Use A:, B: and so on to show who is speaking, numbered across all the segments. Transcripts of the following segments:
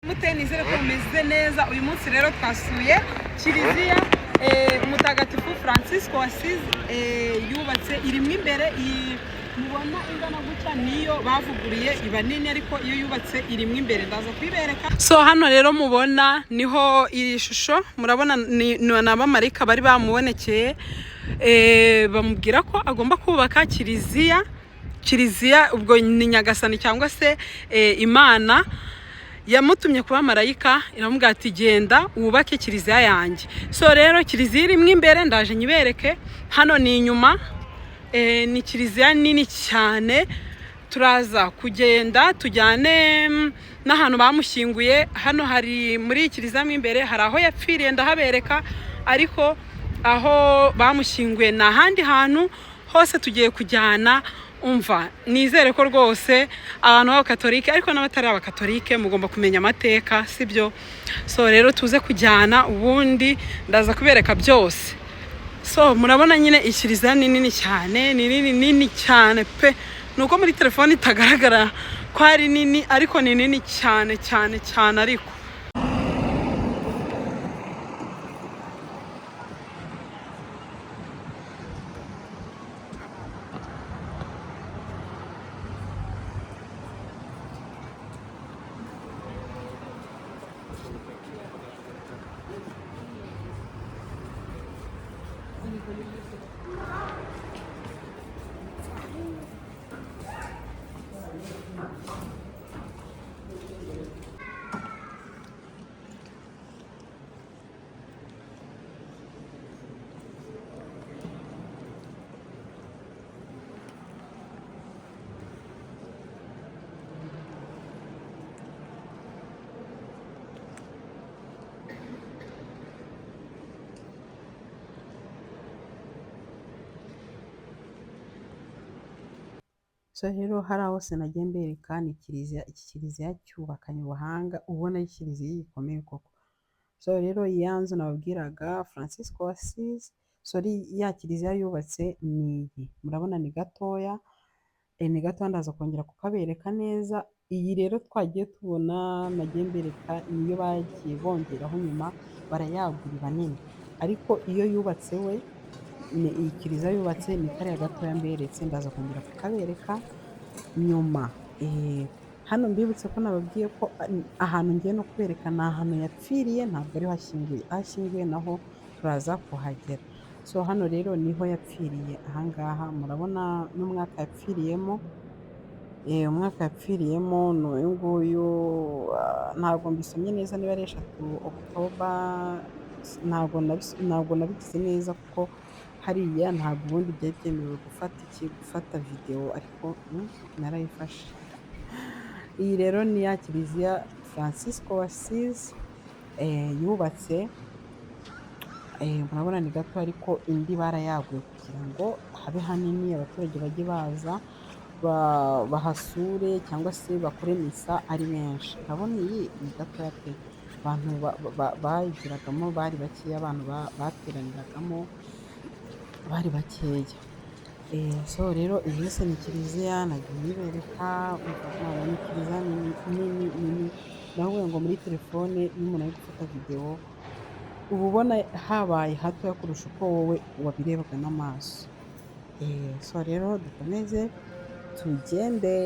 A: Nizere ko mumeze neza. Uyu munsi rero twasuye kiliziya Mutagatifu Francisco Assise yubatse irimo imbere mubona ingana gutya niyo bavuguriye iba nini, ariko iyo yubatse irimo imbere ndaza kwibereka. So hano rero mubona niho iri shusho, murabona ni abamarayika bari bamubonekeye bamubwira ko agomba kubaka kiliziya ubwo ni Nyagasani cyangwa se Imana yamutumye kuba marayika, iramubwira ati genda wubake kiliziya yanjye. So rero kiliziya irimo imbere ndaje nyibereke. Hano ni inyuma, ni kiliziya nini cyane. Turaza kugenda tujyane n'ahantu bamushyinguye. Hano hari muri kiliziya mo imbere hari aho yapfiriye ndahabereka, ariko aho bamushyinguye na handi hantu hose tugiye kujyana. Umva, nizere ko rwose abantu b'abakatolike ariko n'abatari abakatolike mugomba kumenya amateka, sibyo? So rero tuze kujyana, ubundi ndaza kubereka byose. So murabona nyine ikiliziya ni nini cyane, ni nini cyane pe. Nuko muri telefone itagaragara ko ari nini, ariko ni nini cyane cyane cyane. Ariko so rero hari aho nagiye mbereka ni kiliziya, iki kiliziya cyubakanye ubuhanga, ubona ari kiliziya gikomeye koko. So rero ya nzu nababwiraga Francisco Assise, ya kiliziya yubatse ni iyi, murabona ni gatoya, ni gato ndaza kongera kukabereka neza. Iyi rero twagiye tubona nagiye mbereka niyo bagiye bongeraho nyuma barayagurira nini, ariko iyo yubatse we iyi kiliziya yubatse ni kariya gatoya mberetse, ndaza kongera kukabereka nyuma. Hano mbibutse ko nababwiye ko ahantu ngiye no kubereka ni ahantu yapfiriye, ntabwo ariho ashyinguye naho turaza kuhagera. So hano rero niho yapfiriye, ahangaha murabona n'umwaka yapfiriyemo. Umwaka yapfiriyemo ni uyu nguyu, ntabwo mbisomye neza niba ari 3 Oktoba, ntabwo nabigize neza kuko hariya ntabwo ubundi byari byemewe gufata video, ariko narayifashe. Iyi rero ni ya kiliziya Francisco Assise yubatse, murabona ni gato, ariko indi barayaguye kugira ngo habe hanini abaturage bajye baza bahasure cyangwa se bakore misa ari benshi. Urabona iyi ni gatoya pe, abantu bayigiragamo bari bakeya, abantu bateraniragamo bari bakeya. So rero iyi yose ni kiliziya nagiye nibereka. Ni kiliziya nini, naho ngo muri telefone iyo umuntu ari gufata video uba ubona habaye hatoya kurusha uko wowe wabirebaga n'amaso. So rero dukomeze tugende.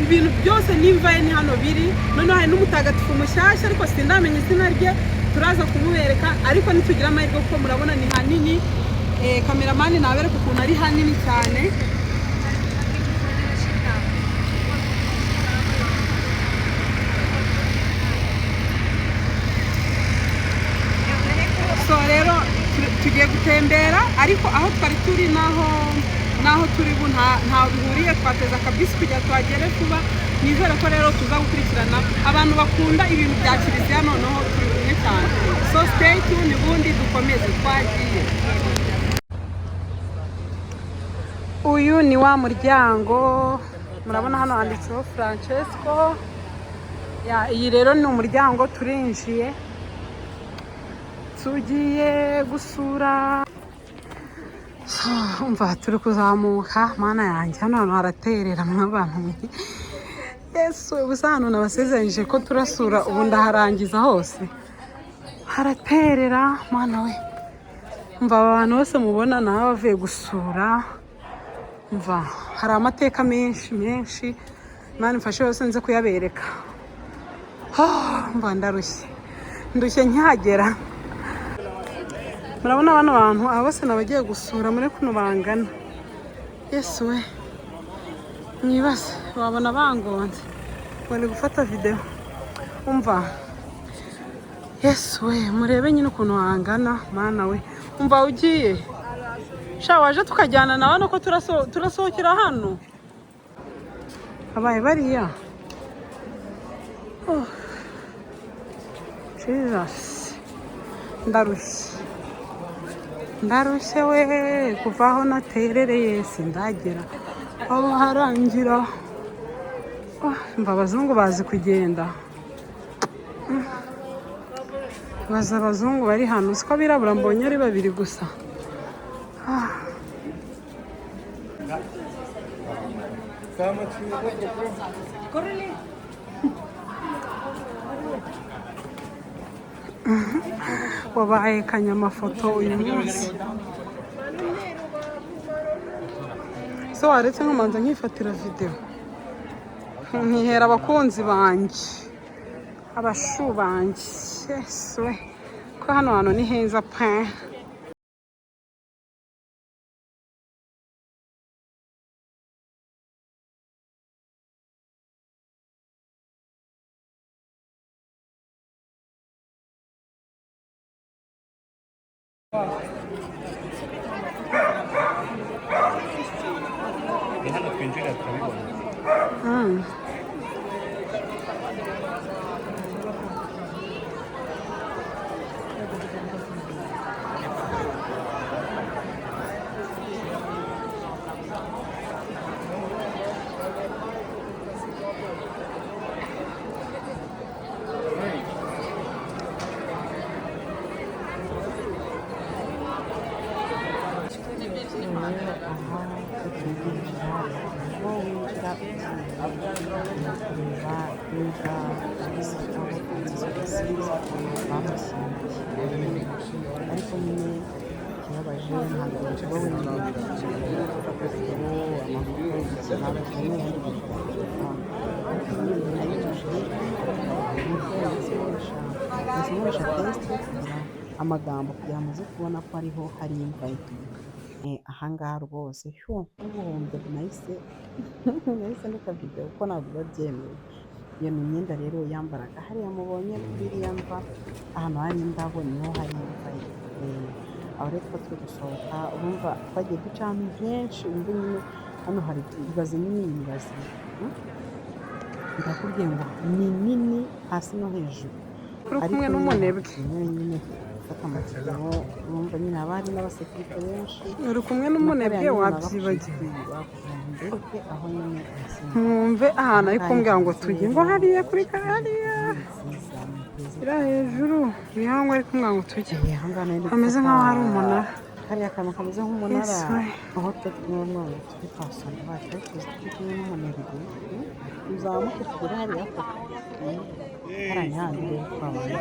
A: ibintu byose n'imva ye ni hano biri. Noneho hari n'umutagatifu mushyashya ariko sindamenya izina rye, turaza kumubereka ariko nitugira amahirwe kuko murabona ni hanini. Kameramani nabereka ukuntu ari hanini cyane. So rero tugiye gutembera ariko aho twari turi naho turi bu nta bihuriye, twateza kabisi kugira tuhagere vuba. Nizere ko rero tuza gukurikirana abantu bakunda ibintu bya kiliziya, noneho turi kumwe cyane. So stay tuned, ubundi dukomeze twagiye. Uyu ni wa muryango murabona hano handitseho Francesco. Iyi rero ni umuryango turinjiye tugiye gusura. Umva turi kuzamuka, mana yanjye hano hantu haraterera mw'abantu mwe. Yesu ubusa hano nabasezeranyije ko turasura, ubu ndaharangiza hose haraterera mana we. Umva abantu bose mubona nawe bavuye gusura. Umva hari amateka menshi Imana imfashe yose nze kuyabereka. Umva ndushye nkihagera. Murabona bano bantu aba bose nabagiye gusura muri kuno bangana. Yesu we mwibase wabona bangonze bari gufata video. Umva Yesu we murebe nyine ukuntu hangana mana we. Umva ugiye sha waje tukajyana nawe nuko turasohokera hano abaye bariya. Jesus ndarushye we, kuva aho naterereye sindagera aho harangira. Mba abazungu bazi kugenda. Baza abazungu bari hano, siko birabura mbonye ari babiri gusa. Wabaye kanyamafoto uyu munsi. So waretse nkomanza nkifatira video nkihera abakunzi banjye, abashu banjye. Yesu we ko hano hantu ni heza pe.
B: hano twinjira turabibona.
C: ariko nyine ikibabaje ntabwo kiba wenyine gufata video amafoto ikibabaje n'ibindi nkoresha teste kugira amagambo kugira ngo uze kubona ko ariho hari imva ahangaha rwose ubuhumbi nahise ndeka video kuko ntabwo biba byemewe. Iyo ni imyenda rero yambaraga hariya mubonye kuri iriya mva ahantu hari indabo niho hari imva ye. Aho rero twa turi gusohoka urumva twagiye duca ahantu henshi, umva nyine hano hari ibaze nini ibaze ndakubwiye ngo ni nini hasi no hejuru.
A: Uri kumwe n'umunebwe
C: nyine gufata amategeko urumva nyine haba hari n'abasekirite benshi.
A: Uri kumwe n'umunebwe wabyibagiwe.
C: Aho nyine
A: mwumve ahantu ari kumbwira ngo tujye ngo hariya kuri hariya ira hejuru niho ngo ari kumbwira ngo tujye hameze nk'aho hari umunara.
C: hariya akantu kameze nk'umunara aho turi kumwe n'umwana turi kwasana bacu ariko turi kumwe n'umunebwe tuzamuke tugere hariya koko hariya handi rero twabanje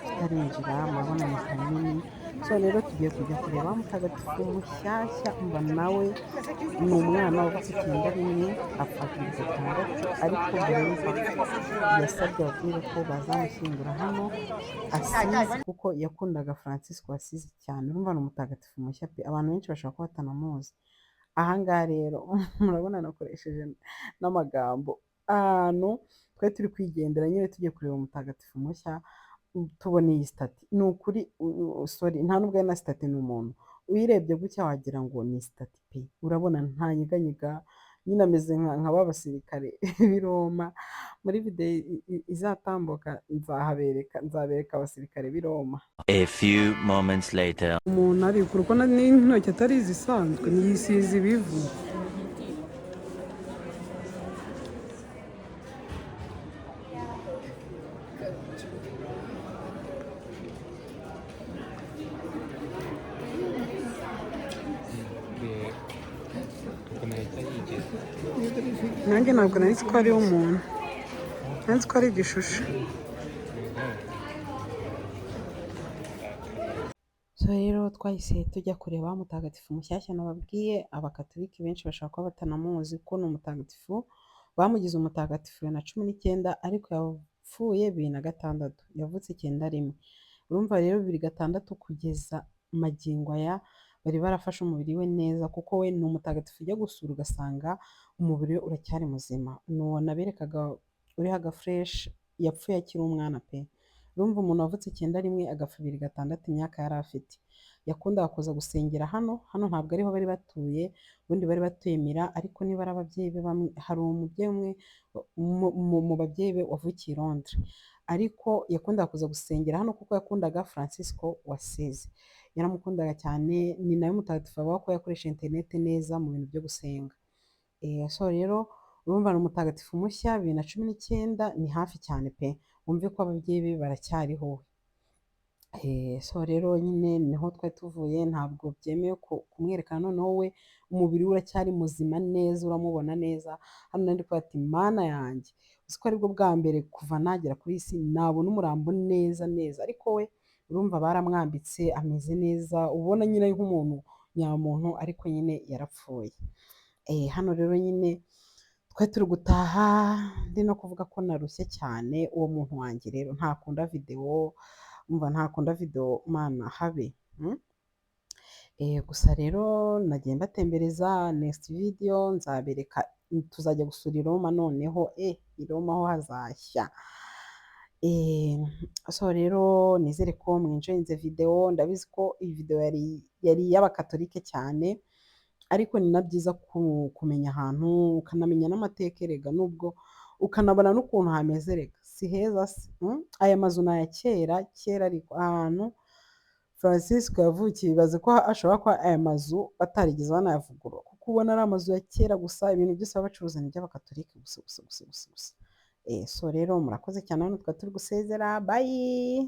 C: tutarinjira murabona amakaro nini. So rero tugiye kujya kureba mutagatifu mushyashya, umva nawe ni umwana wavutse icyenda rimwe apfa 2006, ariko mbere y'uko apfa yasabye ababyeyi be ko bazamushyingura hano Asizi kuko yakundaga Francisco Asizi cyane. Urumva ni umutagatifu mushya pe, abantu benshi bashobora kuba batanamuzi. Ahangaha rero murabona nakoresheje n'amagambo, ahantu twari turi kwigendera nyine tugiye kureba umutagatifu mushya, tubona iyi sitati. Ni ukuri sorry, nta nubwo ari na sitati, ni umuntu uyirebye gutya wagira ngo ni sitati pe, urabona ntanyeganyega, nyine ameze nka ba basirikare b'i Roma. Muri videwo izatambuka nzabereka abasirikare b'i Roma.
B: A few moments later.
A: Umuntu ari kuko n'intoki atari izisanzwe, yisize ibivu. Nanjye ntabwo nari nzi ko ari umuntu, nari nzi ko ari igishusho.
C: So rero twahise tujya kureba mutagatifu mushyashya nababwiye. Abakatoliki benshi bashobora kuba batanamuzi kuko ni umutagatifu bamugize umutagatifu 2019, ariko yapfuye 2006, yavutse 91. Urumva rero 2006 kugeza magingo aya bari barafashe umubiri we neza, kuko we ni umutagatifu ujya gusura ugasanga umubiri we uracyari muzima. Nuwo naberekaga uriho agafureshi, yapfuye akiri umwana pe. Urumva umuntu wavutse 91 agapfa 2006 imyaka yari afite. Yakundaga kuza gusengera hano ntabwo ariho bari batuye, ubundi bari batuye Mira, ariko niba ari ababyeyi be bamwe, hari umubyeyi umwe mu babyeyi be wavukiye i Londres, ariko yakundaga kuza gusengera hano kuko yakundaga Francisco wasize, yaramukundaga cyane. Ni nawe mutagatifu avuga ko yakoresha interineti neza mu bintu byo gusenga. So rero urumva ni umutagatifu mushya 2019, ni hafi cyane pe, wumve ko ababyeyi be baracyariho. So rero nyine niho twari tuvuye, ntabwo byemewe kumwerekana noneho we umubiri we uracyari muzima neza, uramubona neza. Hano nari kuvuga ati mana yanjye, uzi ko aribwo bwa mbere kuva nagera kuri iyi si nabona umurambo neza neza, ariko we urumva baramwambitse ameze neza, ubona nyine nk'umuntu nyamuntu, ariko nyine yarapfuye. Hano rero nyine twari turi gutaha, ndi no kuvuga ko narushye cyane. Uwo muntu wanjye rero ntakunda videwo, umva ntakunda videwo mana habe. Gusa rero nagiye mbatembereza, next video nzabereka, tuzajya gusura i Roma noneho, i Roma ho hazashya. So rero nizere ko mwinjoyinze videwo. Ndabizi ko iyi videwo yari iy'abakatolike cyane, ariko ni na byiza kumenya ahantu, ukanamenya n'amateka erega, nubwo ukanabona n'ukuntu hameze rega, si heza se. Aya mazu ni aya kera, ariko ahantu Francisco yavukiye, bibaze ko ashobora kuba aya mazu batarigeze banayavugurura, kuko ubona ari amazu ya kera gusa, ibintu byose baba bacuruza ni iby'abakatolike gusa. So rero murakoze cyane, hano twari turi gusezera, bye.